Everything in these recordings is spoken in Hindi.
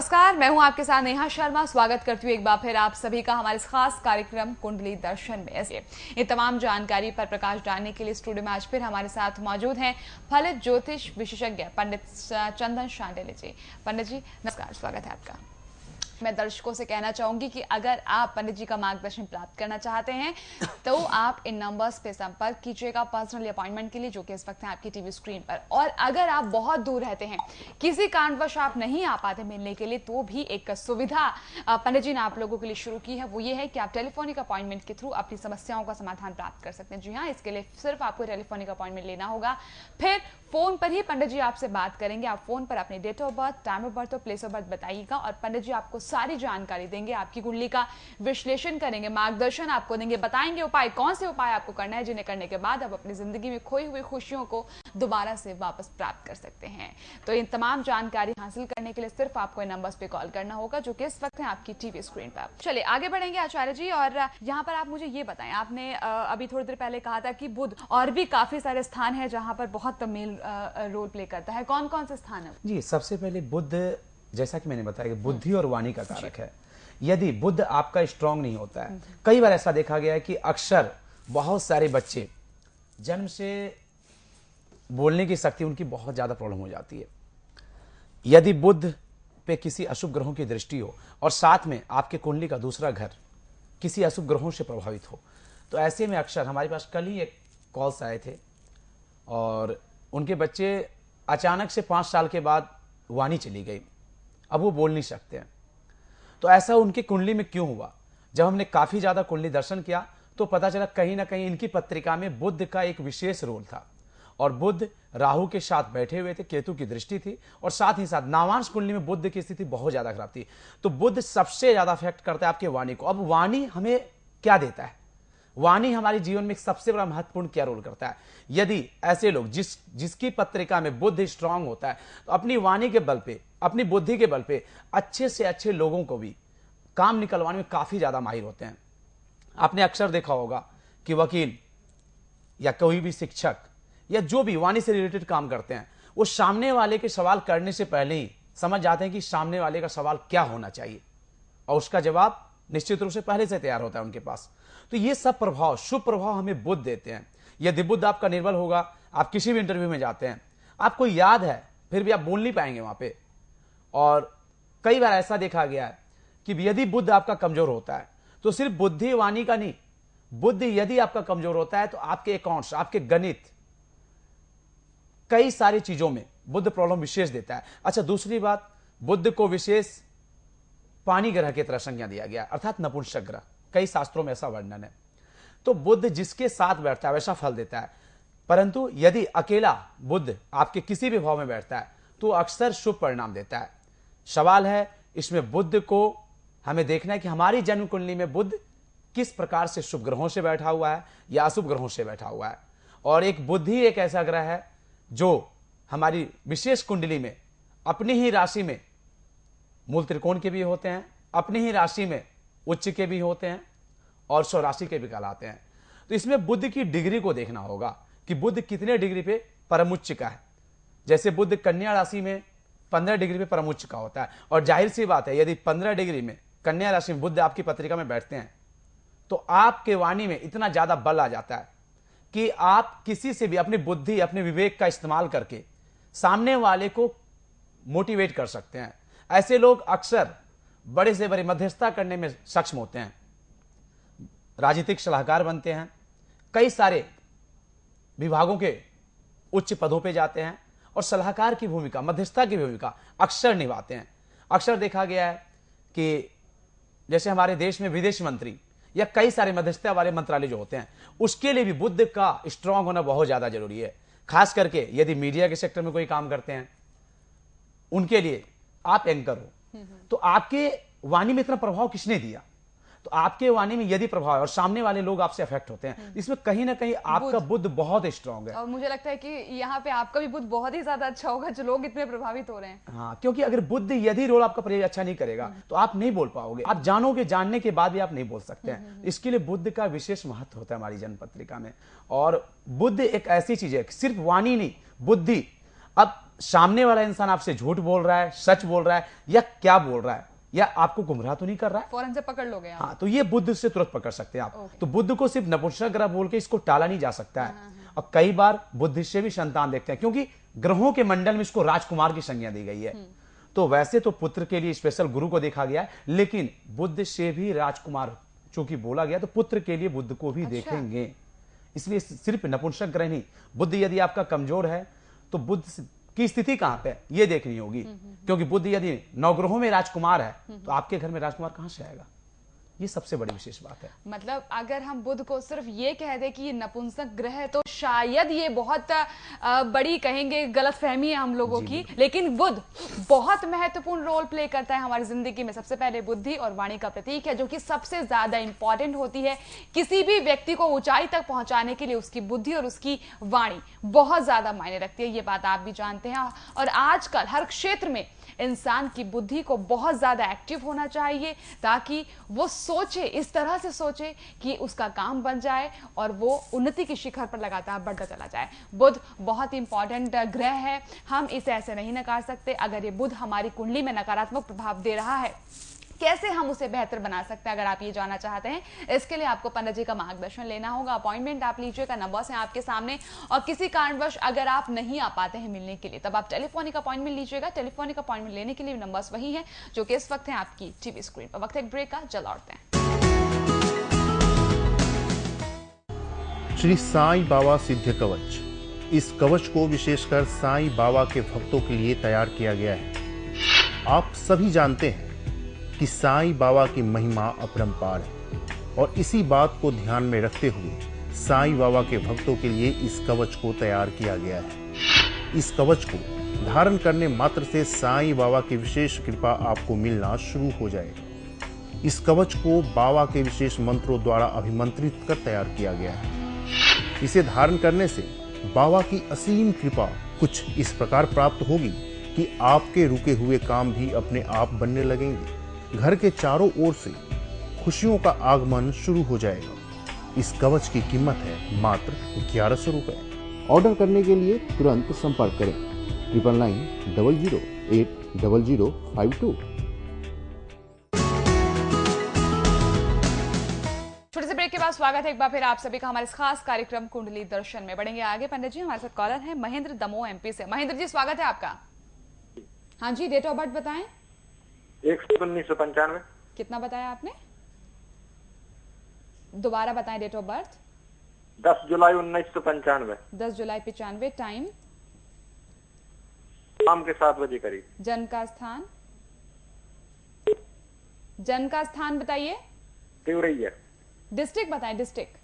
नमस्कार, मैं हूं आपके साथ नेहा शर्मा। स्वागत करती हूं एक बार फिर आप सभी का हमारे इस खास कार्यक्रम कुंडली दर्शन में। ऐसे ये तमाम जानकारी पर प्रकाश डालने के लिए स्टूडियो में आज फिर हमारे साथ मौजूद हैं फलित ज्योतिष विशेषज्ञ पंडित चंदन शांडिल्य जी। पंडित जी नमस्कार, स्वागत है आपका। मैं दर्शकों से कहना चाहूंगी कि अगर आप पंडित जी का मार्गदर्शन प्राप्त करना चाहते हैं तो आप इन नंबर्स पे संपर्क कीजिएगा पर्सनल अपॉइंटमेंट के लिए, जो कि इस वक्त है आपकी टीवी स्क्रीन पर। और अगर आप बहुत दूर रहते हैं, किसी कारणवश आप नहीं आ पाते मिलने के लिए, तो भी एक सुविधा पंडित जी ने आप लोगों के लिए शुरू की है। वो ये है कि आप टेलीफोनिक अपॉइंटमेंट के थ्रू अपनी समस्याओं का समाधान प्राप्त कर सकते हैं। जी हाँ, इसके लिए सिर्फ आपको टेलीफोनिक अपॉइंटमेंट लेना होगा। फिर फोन पर ही पंडित जी आपसे बात करेंगे। आप फोन पर अपने date of birth, time of birth और प्लेस ऑफ बर्थ बताइएगा और पंडित जी आपको सारी जानकारी देंगे, आपकी कुंडली का विश्लेषण करेंगे, मार्गदर्शन आपको देंगे, बताएंगे उपाय, कौन से उपाय आपको करना है, जिन्हें करने के बाद आप अपनी जिंदगी में खोई हुई खुशियों को दोबारा से वापस प्राप्त कर सकते हैं। तो इन तमाम जानकारी हासिल करने के लिए सिर्फ आपको इन नंबर्स पे कॉल करना होगा, जो कि इस वक्त है आपकी टीवी स्क्रीन पर। चलिए आगे बढ़ेंगे आचार्य जी, और यहाँ पर आप मुझे ये बताएं, आपने अभी थोड़ी देर पहले कहा था कि बुध और भी काफी सारे स्थान है जहां पर बहुत मेल रोल प्ले करता है। कौन कौन से स्थान है? जी, सबसे पहले बुध, जैसा कि मैंने बताया कि बुद्धि और वाणी का कारक है। यदि बुध आपका स्ट्रांग नहीं होता है, कई बार ऐसा देखा गया है कि अक्सर बहुत सारे बच्चे जन्म से बोलने की शक्ति उनकी बहुत ज्यादा प्रॉब्लम हो जाती है। यदि बुध पे किसी अशुभ ग्रहों की दृष्टि हो और साथ में आपके कुंडली का दूसरा घर किसी अशुभ ग्रहों से प्रभावित हो, तो ऐसे में अक्सर हमारे पास कल ही एक कॉल्स आए थे और उनके बच्चे अचानक से 5 साल के बाद वाणी चली गई, अब वो बोल नहीं सकते हैं। तो ऐसा उनकी कुंडली में क्यों हुआ? जब हमने काफी ज्यादा कुंडली दर्शन किया तो पता चला कहीं ना कहीं इनकी पत्रिका में बुध का एक विशेष रोल था और बुध राहु के साथ बैठे हुए थे, केतु की दृष्टि थी और साथ ही साथ नामांश कुंडली में बुध की स्थिति बहुत ज्यादा खराब थी। तो बुध सबसे ज्यादा अफेक्ट करता है आपके वाणी को। अब वाणी हमें क्या देता है? वाणी हमारे जीवन में सबसे बड़ा महत्वपूर्ण क्या रोल करता है? यदि ऐसे लोग जिसकी पत्रिका में बुध स्ट्रांग होता है, तो अपनी वाणी के बल पे, अपनी बुद्धि के बल पे अच्छे से अच्छे लोगों को भी काम निकलवाने में काफी ज्यादा माहिर होते हैं। आपने अक्सर देखा होगा कि वकील या कोई भी शिक्षक या जो भी वाणी से रिलेटेड काम करते हैं, वो सामने वाले के सवाल करने से पहले ही समझ जाते हैं कि सामने वाले का सवाल क्या होना चाहिए और उसका जवाब निश्चित रूप से पहले से तैयार होता है उनके पास। तो ये सब प्रभाव, शुभ प्रभाव हमें बुध देते हैं। यदि बुध आपका निर्बल होगा, आप किसी भी इंटरव्यू में जाते हैं, आपको याद है फिर भी आप बोल नहीं पाएंगे वहां पे। और कई बार ऐसा देखा गया है कि यदि बुध आपका कमजोर होता है, तो सिर्फ बुद्धि वाणी का नहीं, बुध यदि आपका कमजोर होता है तो आपके अकाउंट्स, आपके गणित, कई सारी चीजों में बुध प्रॉब्लम विशेष देता है। अच्छा, दूसरी बात, बुध को विशेष पानी ग्रह की तरह संज्ञा दिया गया, अर्थात नपुंसक ग्रह, कई शास्त्रों में ऐसा वर्णन है। तो बुध जिसके साथ बैठता है वैसा फल देता है, परंतु यदि अकेला बुध आपके किसी भी भाव में बैठता है तो अक्सर शुभ परिणाम देता है। सवाल है इसमें बुध को हमें देखना है कि हमारी जन्म कुंडली में बुध किस प्रकार से शुभ ग्रहों से बैठा हुआ है या अशुभ ग्रहों से बैठा हुआ है। और एक बुध ही एक ऐसा ग्रह है जो हमारी विशेष कुंडली में अपनी ही राशि में मूल त्रिकोण के भी होते हैं, अपनी ही राशि में उच्च के भी होते हैं और स्वराशि के भी कहलाते हैं। तो इसमें बुध की डिग्री को देखना होगा कि बुध कितने डिग्री पे परम उच्च का है। जैसे बुध कन्या राशि में 15 डिग्री पे परम उच्च का होता है, और जाहिर सी बात है यदि 15 डिग्री में कन्या राशि में बुध आपकी पत्रिका में बैठते हैं तो आपके वाणी में इतना ज्यादा बल आ जाता है कि आप किसी से भी अपनी बुद्धि, अपने विवेक का इस्तेमाल करके सामने वाले को मोटिवेट कर सकते हैं। ऐसे लोग अक्सर बड़े से बड़े मध्यस्थता करने में सक्षम होते हैं, राजनीतिक सलाहकार बनते हैं, कई सारे विभागों के उच्च पदों पे जाते हैं और सलाहकार की भूमिका, मध्यस्थता की भूमिका अक्सर निभाते हैं। अक्सर देखा गया है कि जैसे हमारे देश में विदेश मंत्री या कई सारे मध्यस्थता वाले मंत्रालय जो होते हैं, उसके लिए भी बुध का स्ट्रांग होना बहुत ज्यादा जरूरी है। खास करके यदि मीडिया के सेक्टर में कोई काम करते हैं, उनके लिए आप एंकर हो तो आपके वाणी में इतना प्रभाव किसने दिया? तो आपके वाणी में यदि प्रभाव है और सामने वाले लोग आपसे अफेक्ट होते हैं, इसमें कहीं ना कहीं आपका बुध बहुत स्ट्रांग है। और मुझे लगता है कि यहाँ पे आपका भी बुध बहुत ही ज्यादा अच्छा होगा, जो लोग इतने प्रभावित हो रहे हैं। हाँ, क्योंकि अगर बुध यदि रोल आपका प्ले अच्छा नहीं करेगा तो आप नहीं बोल पाओगे। आप जानोगे, जानने के बाद भी आप नहीं बोल सकते हैं। इसके लिए बुध का विशेष महत्व होता है हमारी जन्म पत्रिका में। और बुध एक ऐसी चीज है, सिर्फ वाणी नहीं, बुद्धि। अब सामने वाला इंसान आपसे झूठ बोल रहा है, सच बोल रहा है, या क्या बोल रहा है, या आपको गुमराह तो नहीं कर रहा है, फौरन से पकड़ लोगे आप। हाँ, तो ये बुद्ध से तुरंत पकड़ सकते हैं आप। तो बुद्ध को सिर्फ नपुंसक ग्रह बोल के इसको टाला नहीं जा सकता है। और कई बार बुद्ध से भी संतान देखते हैं, क्योंकि ग्रहों के मंडल में इसको राजकुमार की संज्ञा दी गई है। तो वैसे तो पुत्र के लिए स्पेशल गुरु को देखा गया है, लेकिन बुद्ध से भी राजकुमार चूंकि बोला गया, तो पुत्र के लिए बुद्ध को भी देखेंगे। इसलिए सिर्फ नपुंसक ग्रह नहीं, बुद्ध यदि आपका कमजोर है तो बुद्ध की स्थिति कहां पे ये देखनी होगी, क्योंकि बुद्ध यदि नवग्रहों में राजकुमार है तो आपके घर में राजकुमार कहां से आएगा, ये सबसे बड़ी विशेष बात है। मतलब अगर हम बुध को सिर्फ ये कह दे कि ये नपुंसक ग्रह है तो शायद ये बहुत बड़ी कहेंगे गलतफहमी है हम लोगों की, लेकिन बुध बहुत महत्वपूर्ण रोल प्ले करता है हमारी जिंदगी में। सबसे पहले बुद्धि और वाणी का प्रतीक है, जो कि सबसे ज्यादा इंपॉर्टेंट होती है। किसी भी व्यक्ति को ऊंचाई तक पहुंचाने के लिए उसकी बुद्धि और उसकी वाणी बहुत ज्यादा मायने रखती है, ये बात आप भी जानते हैं। और आजकल हर क्षेत्र में इंसान की बुद्धि को बहुत ज्यादा एक्टिव होना चाहिए, ताकि वो सोचे, इस तरह से सोचे कि उसका काम बन जाए और वो उन्नति की शिखर पर लगातार बढ़ता चला जाए। बुध बहुत इंपॉर्टेंट ग्रह है, हम इसे ऐसे नहीं नकार सकते। अगर ये बुध हमारी कुंडली में नकारात्मक प्रभाव दे रहा है, कैसे हम उसे बेहतर बना सकते हैं, अगर आप ये जानना चाहते हैं, इसके लिए आपको पंडित जी का मार्गदर्शन लेना होगा। अपॉइंटमेंट आप लीजिएगा, नंबर्स हैं आपके सामने। और किसी कारणवश अगर आप नहीं आ पाते हैं मिलने के लिए, तब आप टेलीफोनिक अपॉइंटमेंट लीजिएगा। टेलीफोनिक अपॉइंटमेंट लेने के लिए नंबर्स वही हैं जो कि इस वक्त हैं आपकी टीवी स्क्रीन पर। वक्त एक ब्रेक का, जल्द लौटते हैं। श्री साईं बाबा सिद्ध कवच, इस कवच को विशेषकर साईं बाबा के भक्तों के लिए तैयार किया गया है। आप सभी जानते हैं कि साईं बाबा की महिमा अपरंपार है, और इसी बात को ध्यान में रखते हुए साईं बाबा के भक्तों के लिए इस कवच को तैयार किया गया है। इस कवच को धारण करने मात्र से साईं बाबा की विशेष कृपा आपको मिलना शुरू हो जाएगा। इस कवच को बाबा के विशेष मंत्रों द्वारा अभिमंत्रित कर तैयार किया गया है। इसे धारण करने से बाबा की असीम कृपा कुछ इस प्रकार प्राप्त होगी कि आपके रुके हुए काम भी अपने आप बनने लगेंगे। घर के चारों ओर से खुशियों का आगमन शुरू हो जाएगा। इस कवच की कीमत है मात्र 1100 रुपए। ऑर्डर करने के लिए तुरंत संपर्क करें 9990080052। छोटे से ब्रेक के बाद स्वागत है एक बार फिर आप सभी का हमारे इस खास कार्यक्रम कुंडली दर्शन में। बढ़ेंगे आगे। पंडित जी हमारे साथ कॉलर है महेंद्र, दमोह एमपी से। महेंद्र जी स्वागत है आपका। हाँ जी, डेट ऑफ बर्थ बताएं। 1995। कितना बताया आपने, दोबारा बताएं डेट ऑफ बर्थ। 10 जुलाई 1995। 10 जुलाई 95। टाइम शाम के 7 बजे करीब। जन्म का स्थान, जन्म का स्थान बताइए। देवरैया। डिस्ट्रिक्ट बताएं, डिस्ट्रिक्ट।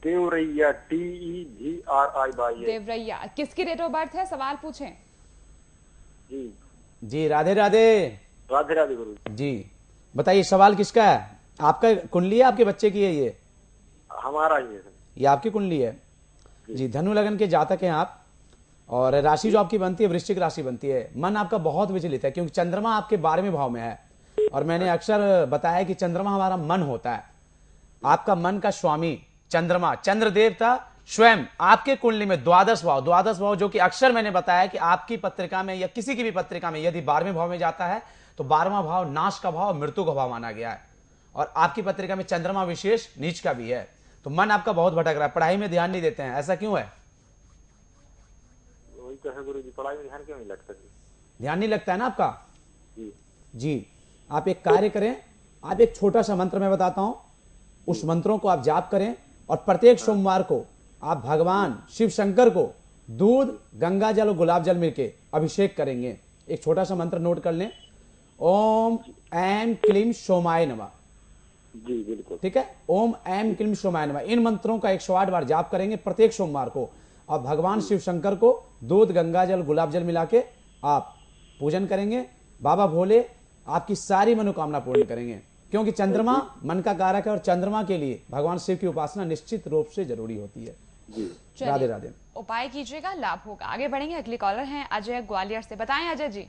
देवरैया, DEVRI। देवरैया। किसकी डेट ऑफ बर्थ है, सवाल पूछें। जी जी, राधे राधे। राधे राधे गुरु जी, बताइए सवाल किसका है? आपका कुंडली है, आपके बच्चे की है? ये हमारा ही है सर। ये आपकी कुंडली है जी। धनु लगन के जातक हैं आप, और राशि जो आपकी बनती है वृश्चिक राशि बनती है। मन आपका बहुत विचलित है, क्योंकि चंद्रमा आपके 12वें भाव में है, और मैंने अक्सर बताया कि चंद्रमा हमारा मन होता है। आपका मन का स्वामी चंद्रमा, चंद्र देवता स्वयं आपके कुंडली में द्वादश भाव, जो कि अक्सर मैंने बताया कि आपकी पत्रिका में या किसी की भी पत्रिका में यदि 12वें भाव में जाता है तो 12वां भाव नाश का भाव, मृत्यु का भाव माना गया है। और आपकी पत्रिका में चंद्रमा विशेष नीच का भी है, तो मन आपका बहुत भटक रहा है, पढ़ाई में ध्यान नहीं देते हैं, ऐसा क्यों है? वही तो है गुरु जी, पढ़ाई में ध्यान क्यों नहीं लगता जी? ध्यान नहीं लगता है ना आपका? जी आप एक कार्य करें, आप एक छोटा सा मंत्र मैं बताता हूं, उस मंत्रों को आप जाप करें, और प्रत्येक सोमवार को आप भगवान शिव शंकर को दूध, गंगा जल और गुलाब जल मिलके अभिषेक करेंगे। एक छोटा सा मंत्र नोट कर लें, ओम ऐम क्लीम सोमाय नमः। जी बिल्कुल ठीक है, ओम ऐम क्लीम सोमाय नमः। इन मंत्रों का 108 बार जाप करेंगे प्रत्येक सोमवार को, और भगवान शिव शंकर को दूध, गंगा जल, गुलाब जल मिला के आप पूजन करेंगे। बाबा भोले आपकी सारी मनोकामना पूर्ण करेंगे, क्योंकि चंद्रमा मन का कारक है, और चंद्रमा के लिए भगवान शिव की उपासना निश्चित रूप से जरूरी होती है। राधे राधे। उपाय कीजिएगा, लाभ होगा। आगे बढ़ेंगे, अगली कॉलर हैं अजय ग्वालियर से। बताएं Ajay ji,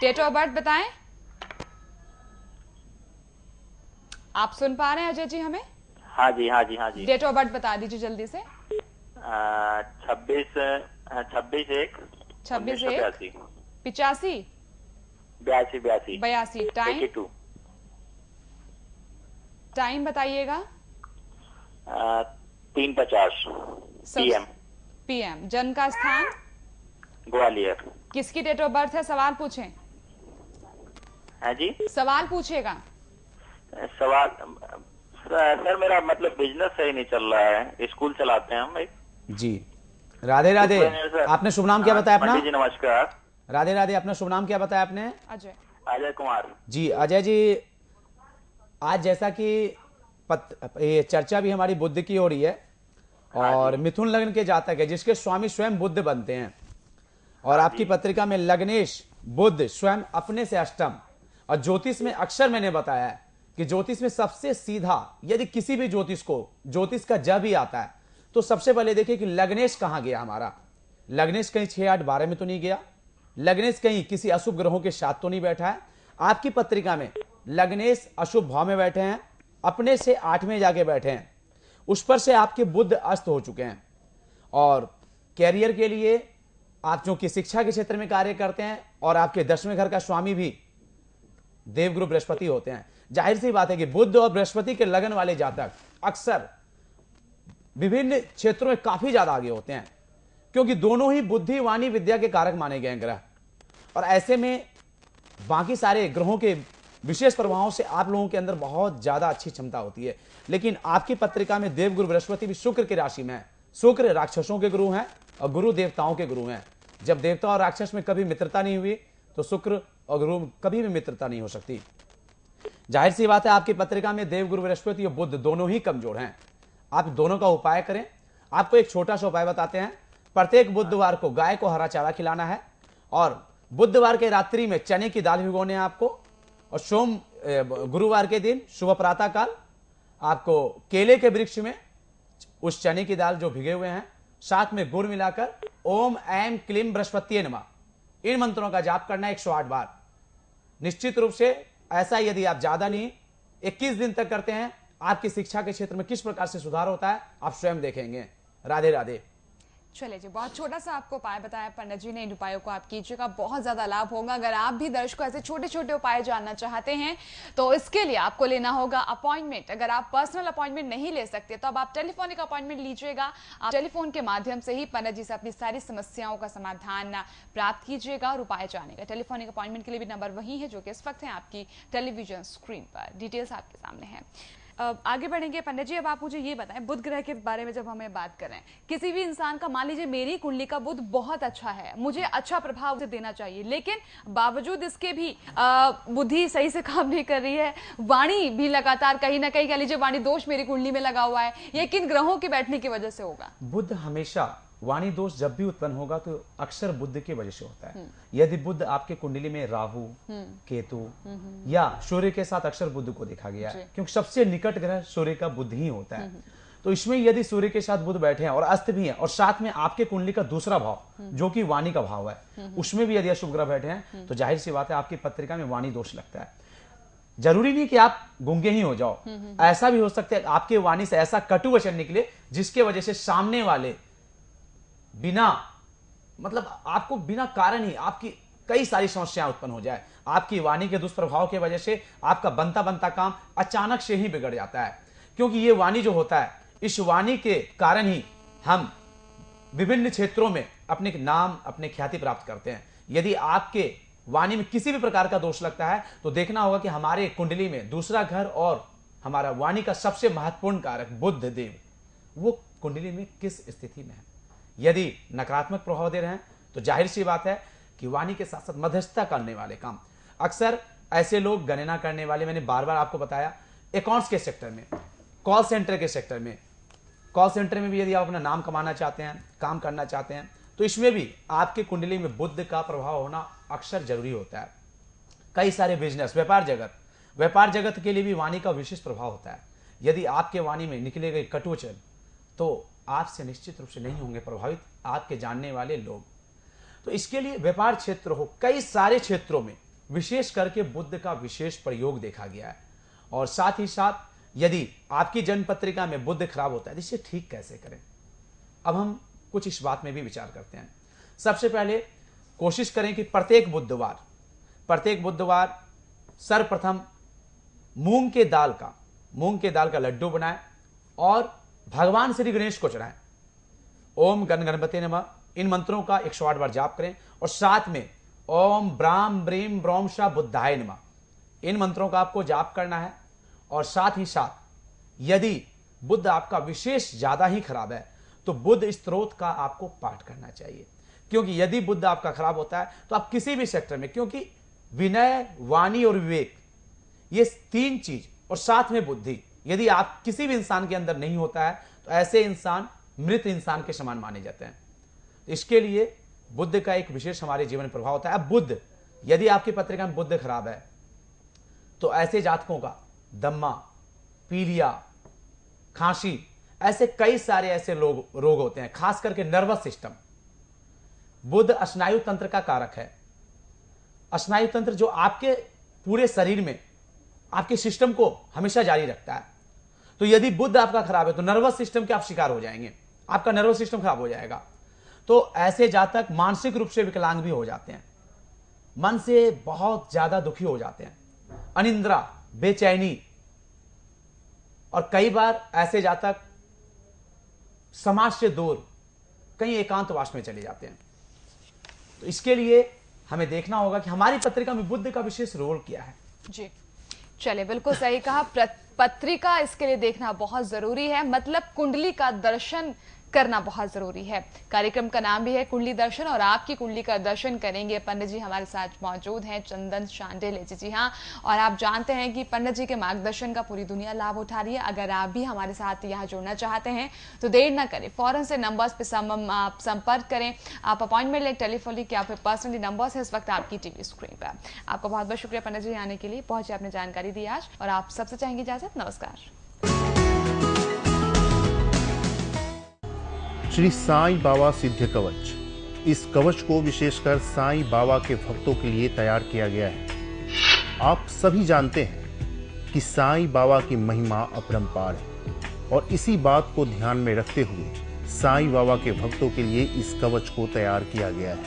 date of birth बताएं। आप सुन पा रहे हैं अजय जी हमें? हाँ जी। डेट ऑफ बर्थ बता दीजिए जल्दी से। 26 26/1 26/1 85 82 82 टाइम 82 टाइम बताइएगा 3:50 PM PM जन्म का स्थान ग्वालियर। किसकी डेट ऑफ बर्थ है सवाल पूछें है जी सवाल पूछेगा सवाल सर मेरा मतलब बिजनेस सही नहीं चल रहा है, स्कूल चलाते हैं हम भाई। जी राधे राधे। आपने शुभ नाम क्या बताया अपना? पंडित जी नमस्कार। राधे राधे। अपना शुभ नाम क्या बताया आपने? अजय अजय कुमार जी अजय जी, आज जैसा कि ये चर्चा भी हमारी बुध की हो रही है और मिथुन लग्न के जातक है जिसके स्वामी स्वयं बुध बनते हैं और आपकी पत्रिका में लग्नेश बुध स्वयं अपने से अष्टम। और ज्योतिष में अक्सर मैंने बताया है कि ज्योतिष में सबसे सीधा यदि किसी भी ज्योतिष को ज्योतिष का जब ही आता है तो सबसे पहले देखिए कि लग्नेश कहां गया हमारा। लग्नेश कहीं 6, 8, 12 में तो नहीं गया। लग्नेश कहीं किसी अशुभ ग्रहों के साथ तो नहीं बैठा है। आपकी पत्रिका में लग्नेश अशुभ भाव में बैठे हैं, अपने से 8 में जाके बैठे हैं, उस पर से आपके बुध अस्त हो चुके हैं। और कैरियर के लिए आप जो कि शिक्षा के क्षेत्र में कार्य करते हैं और आपके 10वें घर का स्वामी भी देवगुरु बृहस्पति होते हैं। जाहिर सी बात है कि बुध और बृहस्पति के लगन वाले जातक अक्सर विभिन्न क्षेत्रों में काफी ज्यादा आगे होते हैं क्योंकि दोनों ही बुद्धि वाणी विद्या के कारक माने गए ग्रह। और ऐसे में बाकी सारे ग्रहों के विशेष प्रभावों से आप लोगों के अंदर बहुत ज्यादा अच्छी क्षमता होती है। लेकिन आपकी पत्रिका में देवगुरु बृहस्पति भी शुक्र की राशि में है। शुक्र राक्षसों के गुरु हैं और गुरु देवताओं के गुरु हैं। जब देवता और राक्षस में कभी मित्रता नहीं हुई तो शुक्र और गुरु कभी भी मित्रता नहीं हो सकती। जाहिर सी बात है आपकी पत्रिका में देवगुरु बृहस्पति और बुध दोनों ही कमजोर हैं। आप दोनों का उपाय करें। आपको एक छोटा सा उपाय बताते हैं। प्रत्येक बुधवार को गाय को हरा चारा खिलाना है और बुधवार के रात्रि में चने की दाल भिगोने आपको और गुरुवार के दिन सुबह प्रातः काल आपको केले के वृक्ष में उस चने की दाल जो भिगे हुए हैं साथ में गुड़ मिलाकर ओम ऐम क्लीम बृहस्पति नमः इन मंत्रों का जाप करना 108 बार। निश्चित रूप से ऐसा यदि आप ज्यादा नहीं 21 दिन तक करते हैं आपकी शिक्षा के क्षेत्र में किस प्रकार से सुधार होता है आप स्वयं देखेंगे। राधे राधे। चलिए जी, बहुत छोटा सा आपको उपाय बताया पंडित जी ने। इन उपायों को आप कीजिएगा, बहुत ज्यादा लाभ होगा। अगर आप भी दर्शकों ऐसे छोटे छोटे उपाय जानना चाहते हैं तो इसके लिए आपको लेना होगा अपॉइंटमेंट। अगर आप पर्सनल अपॉइंटमेंट नहीं ले सकते तो अब आप टेलीफोनिक अपॉइंटमेंट लीजिएगा। आप टेलीफोन के माध्यम से ही पंडित जी से अपनी सारी समस्याओं का समाधान प्राप्त कीजिएगा और उपाय जानेगा। टेलीफोनिक अपॉइंटमेंट के लिए भी नंबर वही है जो कि इस वक्त है आपकी टेलीविजन स्क्रीन पर। डिटेल्स आपके सामने है। आगे बढ़ेंगे पंडित जी। अब आप मुझे ये बताएं, बुध ग्रह के बारे में जब हमें बात करें, किसी भी इंसान का मान लीजिए मेरी कुंडली का बुध बहुत अच्छा है, मुझे अच्छा प्रभाव उसे देना चाहिए, लेकिन बावजूद इसके भी बुद्धि सही से काम नहीं कर रही है, वाणी भी लगातार कहीं ना कहीं कह लीजिए वाणी दोष मेरी कुंडली में लगा हुआ है, ये किन ग्रहों के बैठने की वजह से होगा? बुध हमेशा वाणी दोष जब भी उत्पन्न होगा तो अक्सर बुध की वजह से होता है। यदि बुध आपके कुंडली में राहु, केतु या सूर्य के साथ अक्सर बुध को देखा गया है क्योंकि सबसे निकट ग्रह सूर्य का बुध ही होता है। तो इसमें यदि सूर्य के साथ बुध बैठे हैं और अस्त भी है और साथ में आपके कुंडली का दूसरा भाव जो कि वाणी का भाव है उसमें भी यदि अशुभ ग्रह बैठे हैं तो जाहिर सी बात है आपकी पत्रिका में वाणी दोष लगता है। जरूरी नहीं कि आप गूंगे ही हो जाओ, ऐसा भी हो सकता है आपके वाणी से ऐसा कटु वचन निकले जिसके वजह से सामने वाले बिना मतलब आपको बिना कारण ही आपकी कई सारी समस्याएं उत्पन्न हो जाए। आपकी वाणी के दुष्प्रभाव की वजह से आपका बनता बनता काम अचानक से ही बिगड़ जाता है क्योंकि ये वाणी जो होता है इस वाणी के कारण ही हम विभिन्न क्षेत्रों में अपने नाम अपने ख्याति प्राप्त करते हैं। यदि आपके वाणी में किसी भी प्रकार का दोष लगता है तो देखना होगा कि हमारे कुंडली में दूसरा घर और हमारा वाणी का सबसे महत्वपूर्ण कारक बुध देव वो कुंडली में किस स्थिति में है। यदि नकारात्मक प्रभाव दे रहे हैं तो जाहिर सी बात है कि वाणी के साथ साथ मध्यस्थता करने वाले काम अक्सर ऐसे लोग गणना करने वाले, मैंने बार बार आपको बताया, अकाउंट्स के सेक्टर में, कॉल सेंटर के सेक्टर में, कॉल सेंटर में भी यदि आप अपना नाम कमाना चाहते हैं, काम करना चाहते हैं तो इसमें भी आपके कुंडली में बुध का प्रभाव होना अक्सर जरूरी होता है। कई सारे बिजनेस, व्यापार जगत के लिए भी वाणी का विशेष प्रभाव होता है। यदि आपके वाणी में निकले गए कटुवचन तो आपसे निश्चित रूप से नहीं होंगे प्रभावित आपके जानने वाले लोग। तो इसके लिए व्यापार क्षेत्र हो, कई सारे क्षेत्रों में विशेष करके बुध का विशेष प्रयोग देखा गया है। और साथ ही साथ यदि आपकी जन्म पत्रिका में बुध खराब होता है तो इसे ठीक कैसे करें। अब हम कुछ इस बात में भी विचार करते हैं। सबसे पहले कोशिश करें कि प्रत्येक बुधवार सर्वप्रथम मूंग के दाल का लड्डू बनाएं और भगवान श्री गणेश को चढ़ाएं। ओम गण गणपति नमः इन मंत्रों का 108 बार जाप करें और साथ में ओम ब्राम ब्रीम ब्रोम शा बुद्धाय नमः इन मंत्रों का आपको जाप करना है। और साथ ही साथ यदि बुध आपका विशेष ज्यादा ही खराब है तो बुध स्त्रोत का आपको पाठ करना चाहिए, क्योंकि यदि बुध आपका खराब होता है तो आप किसी भी सेक्टर में, क्योंकि विनय, वाणी और विवेक ये 3 चीज और साथ में बुद्धि यदि आप किसी भी इंसान के अंदर नहीं होता है तो ऐसे इंसान मृत इंसान के समान माने जाते हैं। तो इसके लिए बुध का एक विशेष हमारे जीवन में प्रभाव होता है। अब बुध यदि आपकी पत्रिका में बुध खराब है तो ऐसे जातकों का दम्मा, पीलिया, खांसी, ऐसे कई सारे ऐसे रोग होते हैं, खास करके नर्वस सिस्टम। बुध स्नायु तंत्र का कारक है। स्नायु तंत्र जो आपके पूरे शरीर में आपके सिस्टम को हमेशा जारी रखता है। तो यदि बुध आपका खराब है तो नर्वस सिस्टम के आप शिकार हो जाएंगे, आपका नर्वस सिस्टम खराब हो जाएगा। तो ऐसे जातक मानसिक रूप से विकलांग भी हो जाते हैं, मन से बहुत ज्यादा दुखी हो जाते हैं, अनिद्रा, बेचैनी, और कई बार ऐसे जातक समाज से दूर कहीं एकांतवास में चले जाते हैं। तो इसके लिए हमें देखना होगा कि हमारी पत्रिका में बुध का विशेष रोल क्या है। जी चलिए, बिल्कुल सही कहा। पत्रिका इसके लिए देखना बहुत जरूरी है, मतलब कुंडली का दर्शन करना बहुत जरूरी है। कार्यक्रम का नाम भी है कुंडली दर्शन और आपकी कुंडली का दर्शन करेंगे पंडित जी हमारे साथ मौजूद हैं, चंदन शांडिल्य जी। हाँ, और आप जानते हैं कि पंडित जी के मार्गदर्शन का पूरी दुनिया लाभ उठा रही है। अगर आप भी हमारे साथ यहाँ जुड़ना चाहते हैं तो देर ना करें, फौरन से नंबर्स पे आप संपर्क करें। आप अपॉइंटमेंट लें टेलीफोनिक या फिर पर्सनली नंबर्स है इस वक्त आपकी टीवी स्क्रीन पर। आपका बहुत बहुत शुक्रिया पंडित जी आने के लिए, पहुंचे आपने जानकारी दी आज, और आप सबसे चाहेंगे इजाजत। नमस्कार। श्री साईं बाबा सिद्ध कवच, इस कवच को विशेषकर साईं बाबा के भक्तों के लिए तैयार किया गया है। आप सभी जानते हैं कि साईं बाबा की महिमा अपरंपार है और इसी बात को ध्यान में रखते हुए साईं बाबा के भक्तों के लिए इस कवच को तैयार किया गया है।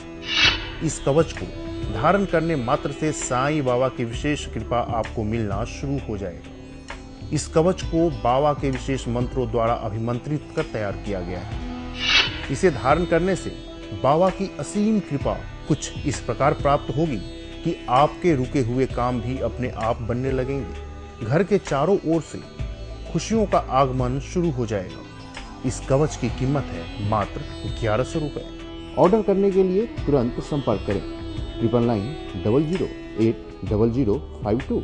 इस कवच को धारण करने मात्र से साईं बाबा की विशेष कृपा आपको मिलना शुरू हो जाएगा। इस कवच को बाबा के विशेष मंत्रों द्वारा अभिमंत्रित कर तैयार किया गया है। इसे धारण करने से बाबा की असीम कृपा कुछ इस प्रकार प्राप्त होगी कि आपके रुके हुए काम भी अपने आप बनने लगेंगे। घर के चारों ओर से खुशियों का आगमन शुरू हो जाएगा। इस कवच की कीमत है मात्र 1100 रुपए। ऑर्डर करने के लिए तुरंत संपर्क करें 9990080052।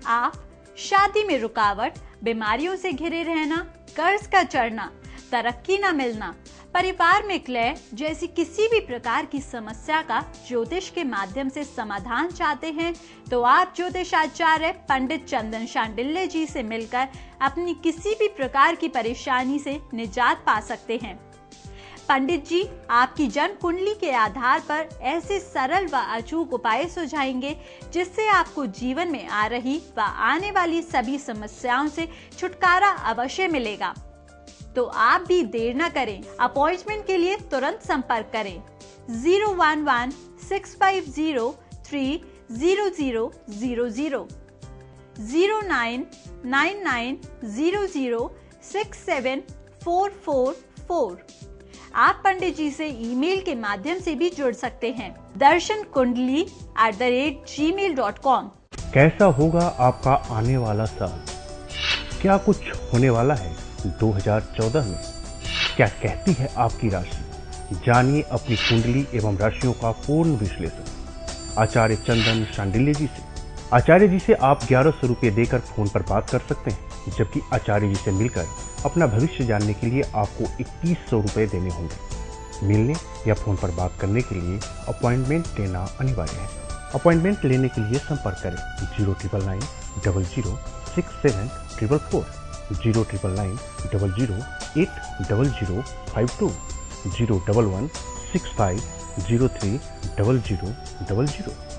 आप शादी में रुकावट, बीमारियों से घिरे रहना, कर्ज का चढ़ना, तरक्की न मिलना, परिवार में क्लेश जैसी किसी भी प्रकार की समस्या का ज्योतिष के माध्यम से समाधान चाहते हैं तो आप ज्योतिष आचार्य पंडित चंदन शांडिल्य जी से मिलकर अपनी किसी भी प्रकार की परेशानी से निजात पा सकते हैं। पंडित जी आपकी जन्म कुंडली के आधार पर ऐसे सरल व अचूक उपाय सुझाएंगे जिससे आपको जीवन में आ रही व आने वाली सभी समस्याओं से छुटकारा अवश्य मिलेगा। तो आप भी देर न करें, अपॉइंटमेंट के लिए तुरंत संपर्क करें 011-6503-00000 0999006744। आप पंडित जी से ईमेल के माध्यम से भी जुड़ सकते हैं darshankundli@gmail.com। कैसा होगा आपका आने वाला साल? क्या कुछ होने वाला है 2014 में? क्या कहती है आपकी राशि? जानिए अपनी कुंडली एवं राशियों का पूर्ण विश्लेषण आचार्य चंदन शांडिल्य जी से। आचार्य जी से आप 1100 रुपये देकर फोन पर बात कर सकते हैं, जबकि आचार्य जी से मिलकर अपना भविष्य जानने के लिए आपको 2100 रुपये देने होंगे। मिलने या फोन पर बात करने के लिए अपॉइंटमेंट लेना अनिवार्य है। अपॉइंटमेंट लेने के लिए संपर्क करें 0999006744, 099900080052, 0116503000000।